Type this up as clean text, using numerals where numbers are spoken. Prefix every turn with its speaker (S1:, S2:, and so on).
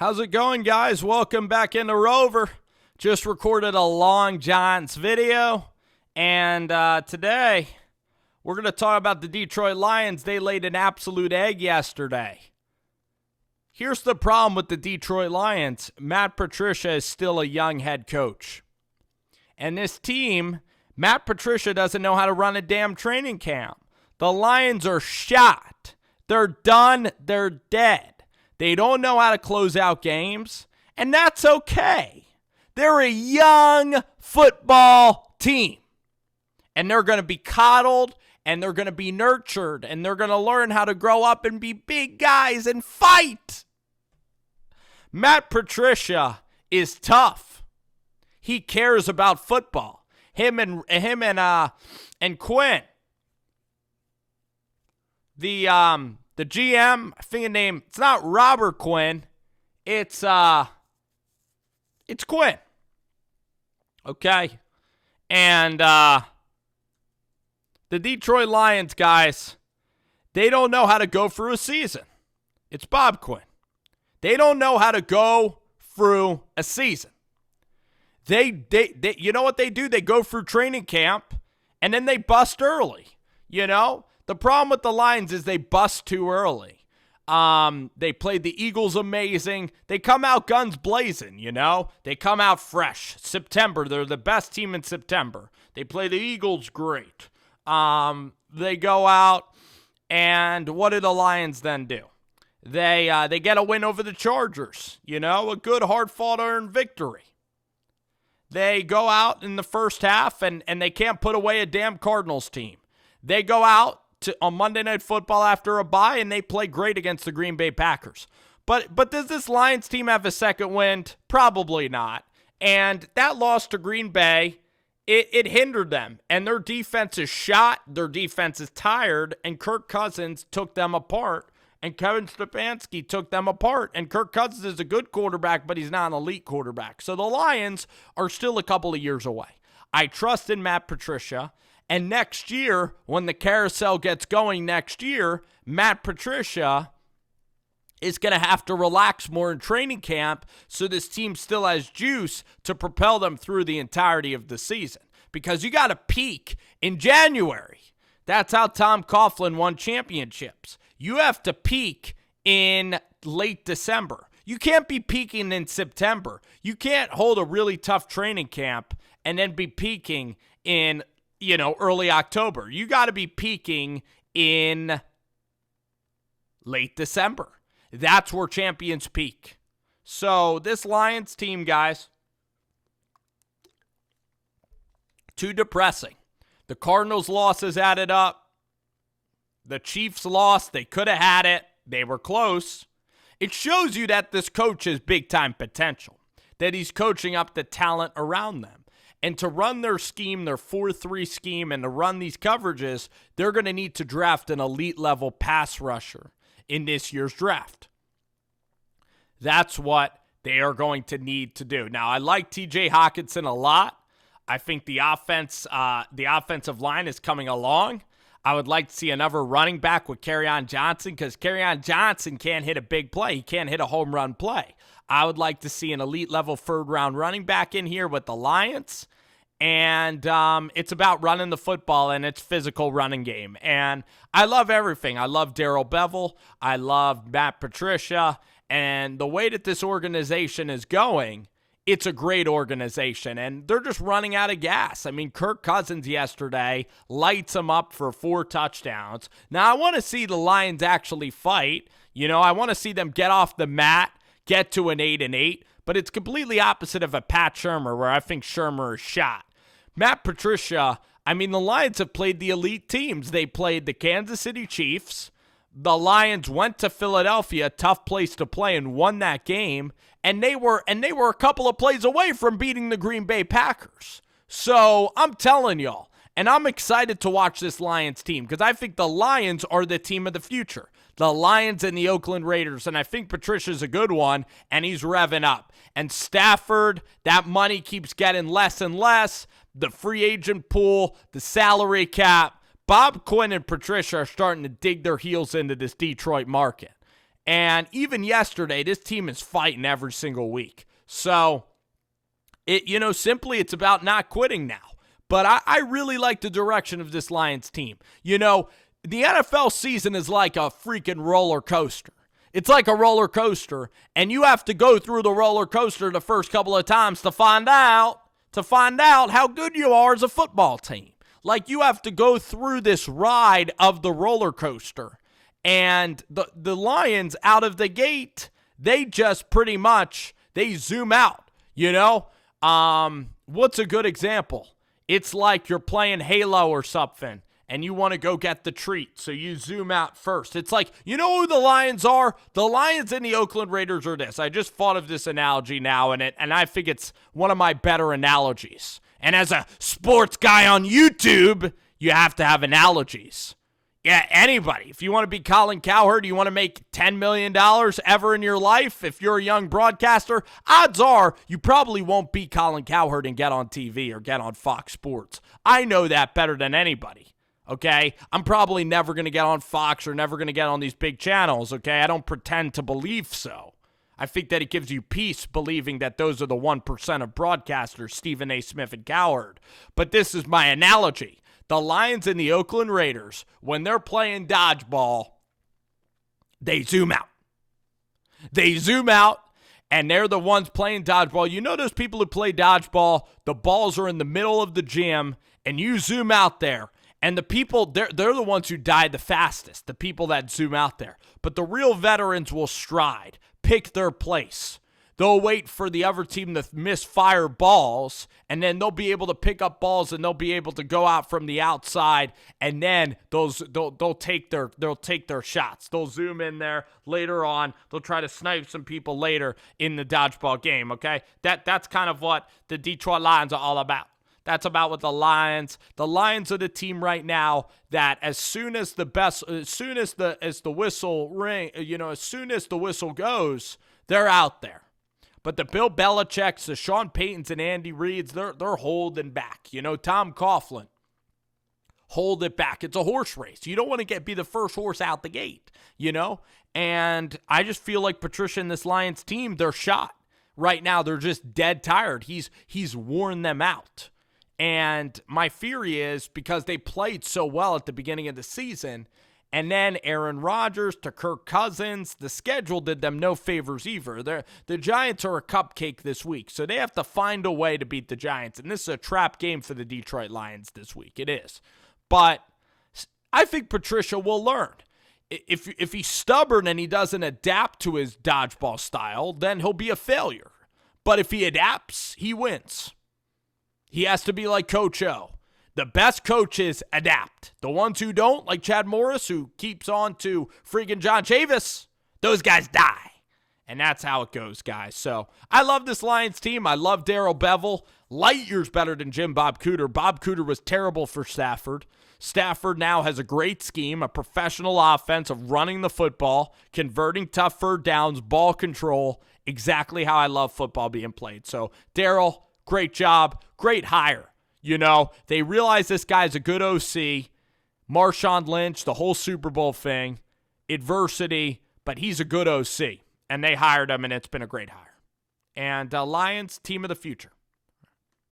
S1: How's it going, guys? Welcome back into Rover. Just recorded a Long Giants video, and today we're going to talk about the Detroit Lions. They laid an absolute egg yesterday. Here's the problem with the Detroit Lions. Matt Patricia is still a young head coach. And this team, Matt Patricia doesn't know how to run a damn training camp. The Lions are shot. They're done. They're dead. They don't know how to close out games, and that's okay. They're a young football team, and they're going to be coddled, and they're going to be nurtured, and they're going to learn how to grow up and be big guys and fight. Matt Patricia is tough. He cares about football. Him and Quinn, the GM, I think the name, it's not Robert Quinn. It's Quinn. Okay? And the Detroit Lions, guys, they don't know how to go through a season. It's Bob Quinn. They don't know how to go through a season. They you know what they do? They go through training camp, and then they bust early, you know? The problem with the Lions is they bust too early. They played the Eagles amazing. They come out guns blazing, you know? They come out fresh. September, they're the best team in September. They play the Eagles great. They go out, and what do the Lions then do? They get a win over the Chargers, you know? A good, hard-fought earned victory. They go out in the first half, and they can't put away a damn Cardinals team. They go out on Monday Night Football after a bye, and they play great against the Green Bay Packers. But does this Lions team have a second wind? Probably not. And that loss to Green Bay, it hindered them. And their defense is shot. Their defense is tired. And Kirk Cousins took them apart. And Kevin Stefanski took them apart. And Kirk Cousins is a good quarterback, but he's not an elite quarterback. So the Lions are still a couple of years away. I trust in Matt Patricia. And next year, when the carousel gets going next year, Matt Patricia is going to have to relax more in training camp so this team still has juice to propel them through the entirety of the season. Because you got to peak in January. That's how Tom Coughlin won championships. You have to peak in late December. You can't be peaking in September. You can't hold a really tough training camp and then be peaking in early October. You got to be peaking in late December. That's where champions peak. So this Lions team, guys, too depressing. The Cardinals' losses added up. The Chiefs lost. They could have had it. They were close. It shows you that this coach has big-time potential, that he's coaching up the talent around them. And to run their scheme, their 4-3 scheme, and to run these coverages, they're going to need to draft an elite-level pass rusher in this year's draft. That's what they are going to need to do. Now, I like T.J. Hockenson a lot. I think the offensive line is coming along. I would like to see another running back with Kerryon Johnson because Kerryon Johnson can't hit a big play. He can't hit a home run play. I would like to see an elite-level third-round running back in here with the Lions. And it's about running the football and its physical running game. And I love everything. I love Darrell Bevell. I love Matt Patricia. And the way that this organization is going, it's a great organization. And they're just running out of gas. I mean, Kirk Cousins yesterday lights them up for 4 touchdowns. Now, I want to see the Lions actually fight. I want to see them get off the mat, get to an 8-8, but it's completely opposite of a Pat Shurmur, where I think Shurmur is shot. Matt Patricia, I mean, the Lions have played the elite teams. They played the Kansas City Chiefs. The Lions went to Philadelphia, a tough place to play, and won that game. And they were a couple of plays away from beating the Green Bay Packers. So I'm telling y'all, and I'm excited to watch this Lions team because I think the Lions are the team of the future. The Lions and the Oakland Raiders, and I think Patricia's a good one, and he's revving up. And Stafford, that money keeps getting less and less. The free agent pool, the salary cap. Bob Quinn and Patricia are starting to dig their heels into this Detroit market. And even yesterday, this team is fighting every single week. So, simply it's about not quitting now. But I really like the direction of this Lions team. The NFL season is like a freaking roller coaster. It's like a roller coaster, and you have to go through the roller coaster the first couple of times to find out how good you are as a football team. Like, you have to go through this ride of the roller coaster. And the Lions out of the gate, they just pretty much, they zoom out, What's a good example? It's like you're playing Halo or something, and you want to go get the treat, so you zoom out first. It's like, you know who the Lions are? The Lions and the Oakland Raiders are this. I just thought of this analogy now, and I think it's one of my better analogies. And as a sports guy on YouTube, you have to have analogies. Yeah, anybody. If you want to be Colin Cowherd, you want to make $10 million ever in your life, if you're a young broadcaster, odds are you probably won't be Colin Cowherd and get on TV or get on Fox Sports. I know that better than anybody, okay? I'm probably never going to get on Fox or never going to get on these big channels, okay? I don't pretend to believe so. I think that it gives you peace believing that those are the 1% of broadcasters, Stephen A. Smith and Cowherd. But this is my analogy. The Lions and the Oakland Raiders, when they're playing dodgeball, they zoom out. They zoom out, and they're the ones playing dodgeball. You know those people who play dodgeball, the balls are in the middle of the gym, and you zoom out there. And the people, they're the ones who die the fastest, the people that zoom out there. But the real veterans will stride, pick their place. They'll wait for the other team to misfire balls, and then they'll be able to pick up balls, and they'll be able to go out from the outside, and then they'll take their shots. They'll zoom in there later on. They'll try to snipe some people later in the dodgeball game. Okay, that's kind of what the Detroit Lions are all about. That's about what the Lions are the team right now that as soon as the whistle goes, they're out there. But the Bill Belichick's, the Sean Paytons and Andy Reid's, they're holding back. Tom Coughlin, hold it back. It's a horse race. You don't want to be the first horse out the gate, And I just feel like Patricia and this Lions team, they're shot. Right now, they're just dead tired. He's worn them out. And my theory is because they played so well at the beginning of the season, and then Aaron Rodgers to Kirk Cousins, the schedule did them no favors either. The Giants are a cupcake this week, so they have to find a way to beat the Giants. And this is a trap game for the Detroit Lions this week. It is. But I think Patricia will learn. If he's stubborn and he doesn't adapt to his dodgeball style, then he'll be a failure. But if he adapts, he wins. He has to be like Coach O. The best coaches adapt. The ones who don't, like Chad Morris, who keeps on to freaking John Chavis, those guys die. And that's how it goes, guys. So I love this Lions team. I love Darrell Bevell. Light years better than Jim Bob Cooter. Bob Cooter was terrible for Stafford. Stafford now has a great scheme, a professional offense of running the football, converting tough third downs, ball control, exactly how I love football being played. So Darrell, great job, great hire. They realize this guy's a good OC, Marshawn Lynch, the whole Super Bowl thing, adversity, but he's a good OC. And they hired him, and it's been a great hire. And Lions, team of the future.